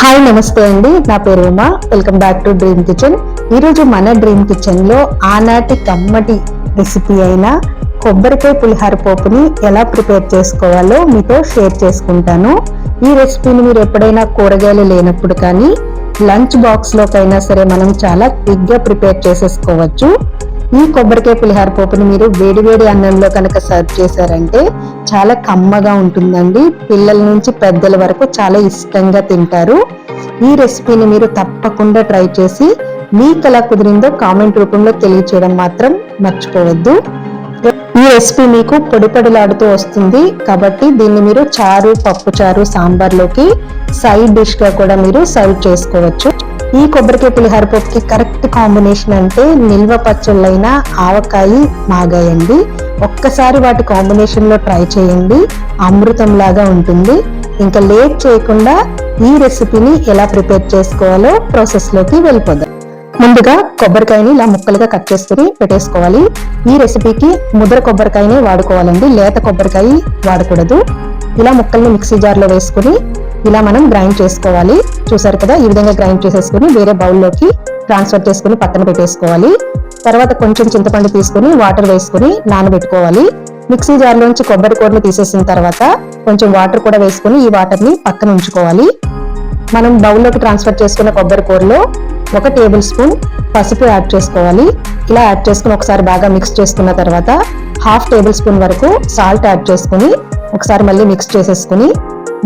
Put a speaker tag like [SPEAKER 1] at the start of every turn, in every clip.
[SPEAKER 1] Hi నమస్తే అండి, నా పేరు Uma. Welcome back to dream kitchen. ఈరోజు మన డ్రీమ్ కిచెన్ లో ఆనాటి కమ్మటి రెసిపీ అయిన కొబ్బరికాయ పులిహార పోపుని ఎలా ప్రిపేర్ చేసుకోవాలో మీతో షేర్ చేసుకుంటాను. ఈ రెసిపీని మీరు ఎప్పుడైనా కూరగాయలు లేనప్పుడు కానీ లంచ్ బాక్స్ లోకైనా సరే మనం చాలా క్విక్ గా ప్రిపేర్ చేసేసుకోవచ్చు. ఈ కొబ్బరికాయ పులిహార పోపుని మీరు వేడివేడి అన్నంలో కనుక సర్వ్ చేశారంటే చాలా కమ్మగా ఉంటుందండి. పిల్లల నుంచి పెద్దల వరకు చాలా ఇష్టంగా తింటారు. ఈ రెసిపీని మీరు తప్పకుండా ట్రై చేసి మీకు ఎలా కుదిరిందో కామెంట్ రూపంలో తెలియచేయడం మాత్రం మర్చిపోవద్దు. ఈ రెసిపీ మీకు పొడి పొడిలాడుతూ వస్తుంది కాబట్టి దీన్ని మీరు చారు, పప్పు చారు, సాంబార్లోకి సైడ్ డిష్ గా కూడా మీరు సర్వ్ చేసుకోవచ్చు. ఈ కొబ్బరికాయ పులిహార పప్పుకి కరెక్ట్ కాంబినేషన్ అంటే నిల్వ పచ్చళ్ళైన ఆవకాయ, మాగాయ అండి. ఒక్కసారి వాటి కాంబినేషన్ లో ట్రై చేయండి, అమృతం లాగా ఉంటుంది. ఇంకా లేట్ చేయకుండా ఈ రెసిపీని ఎలా ప్రిపేర్ చేసుకోవాలో ప్రాసెస్ లోకి వెళ్ళిపోదాం. ముందుగా కొబ్బరికాయని ఇలా ముక్కలుగా కట్ చేసుకుని పెట్టేసుకోవాలి. ఈ రెసిపీకి ముద్ర కొబ్బరికాయనే వాడుకోవాలండి, లేత కొబ్బరికాయ వాడకూడదు. ఇలా ముక్కల్ని మిక్సీ జార్ లో వేసుకుని ఇలా మనం గ్రైండ్ చేసుకోవాలి. చూసారు కదా, ఈ విధంగా గ్రైండ్ చేసేసుకుని వేరే బౌల్లోకి ట్రాన్స్ఫర్ చేసుకుని పక్కన పెట్టేసుకోవాలి. తర్వాత కొంచెం చింతపండు తీసుకుని వాటర్ వేసుకుని నానబెట్టుకోవాలి. మిక్సీ జార్ లోంచి కొబ్బరి కూరని తీసేసిన తర్వాత కొంచెం వాటర్ కూడా వేసుకుని ఈ వాటర్ ని పక్కన ఉంచుకోవాలి. మనం బౌల్లోకి ట్రాన్స్ఫర్ చేసుకున్న కొబ్బరి కూరలో 1 టేబుల్ స్పూన్ పసుపు యాడ్ చేసుకోవాలి. ఇలా యాడ్ చేసుకుని ఒకసారి బాగా మిక్స్ చేసుకున్న తర్వాత 1/2 టేబుల్ స్పూన్ వరకు సాల్ట్ యాడ్ చేసుకుని ఒకసారి మళ్ళీ మిక్స్ చేసేసుకుని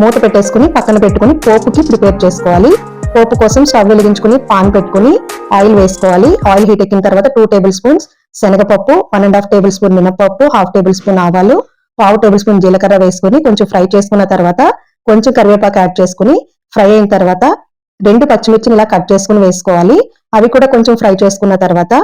[SPEAKER 1] మూత పెట్టేసుకుని పక్కన పెట్టుకుని పోపుకి ప్రిపేర్ చేసుకోవాలి. పోపు కోసం స్టవ్ వెలిగించుకుని పాన్ పెట్టుకుని ఆయిల్ వేసుకోవాలి. ఆయిల్ హీట్ ఎక్కిన తర్వాత 2 టేబుల్ స్పూన్స్ శనగపప్పు, 1.5 టేబుల్ స్పూన్ మినపప్పు, 1/2 టేబుల్ స్పూన్ ఆవాలు, 1/2 టేబుల్ స్పూన్ జీలకర్ర వేసుకుని కొంచెం ఫ్రై చేసుకున్న తర్వాత కొంచెం కరివేపాకు యాడ్ చేసుకుని ఫ్రై అయిన తర్వాత 2 పచ్చిమిర్చిని ఇలా కట్ చేసుకుని వేసుకోవాలి. అవి కూడా కొంచెం ఫ్రై చేసుకున్న తర్వాత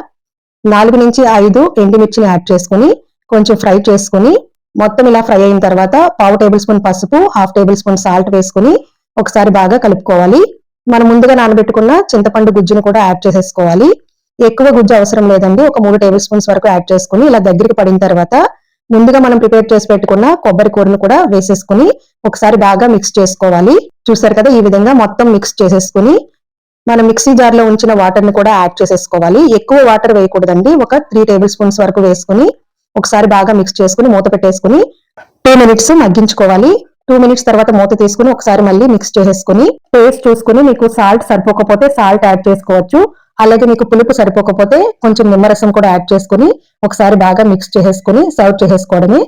[SPEAKER 1] 4 నుంచి 5 ఎండుమిర్చిని యాడ్ చేసుకుని కొంచెం ఫ్రై చేసుకుని మొత్తం ఇలా ఫ్రై అయిన తర్వాత 1/2 టేబుల్ స్పూన్ పసుపు, 1/2 టేబుల్ స్పూన్ సాల్ట్ వేసుకుని ఒకసారి బాగా కలుపుకోవాలి. మనం ముందుగా నానబెట్టుకున్న చింతపండు గుజ్జును కూడా యాడ్ చేసేసుకోవాలి. ఎక్కువ గుజ్జు అవసరం లేదండి, ఒక 3 టేబుల్ స్పూన్స్ వరకు యాడ్ చేసుకుని ఇలా దగ్గరికి పడిన తర్వాత ముందుగా మనం ప్రిపేర్ చేసి పెట్టుకున్న కొబ్బరి కూరను కూడా వేసేసుకుని ఒకసారి బాగా మిక్స్ చేసుకోవాలి. చూసారు కదా, ఈ విధంగా మొత్తం మిక్స్ చేసేసుకుని మనం మిక్సీ జార్ లో ఉంచిన వాటర్ ని కూడా యాడ్ చేసేసుకోవాలి. ఎక్కువ వాటర్ వేయకూడదండి, ఒక 3 టేబుల్ స్పూన్స్ వరకు వేసుకుని ఒకసారి బాగా మిక్స్ చేసుకుని మూత పెట్టేసుకుని 2 మినిట్స్ మగ్గించుకోవాలి. 2 మినిట్స్ తర్వాత మూత తీసుకుని ఒకసారి మళ్ళీ మిక్స్ చేసేసుకుని టేస్ట్ చూసుకుని మీకు సాల్ట్ సరిపోకపోతే సాల్ట్ యాడ్ చేసుకోవచ్చు. అలాగే మీకు పులుపు సరిపోకపోతే కొంచెం నిమ్మరసం కూడా యాడ్ చేసుకుని ఒకసారి బాగా మిక్స్ చేసేసుకుని సర్వ్ చేసేసుకోవడమే.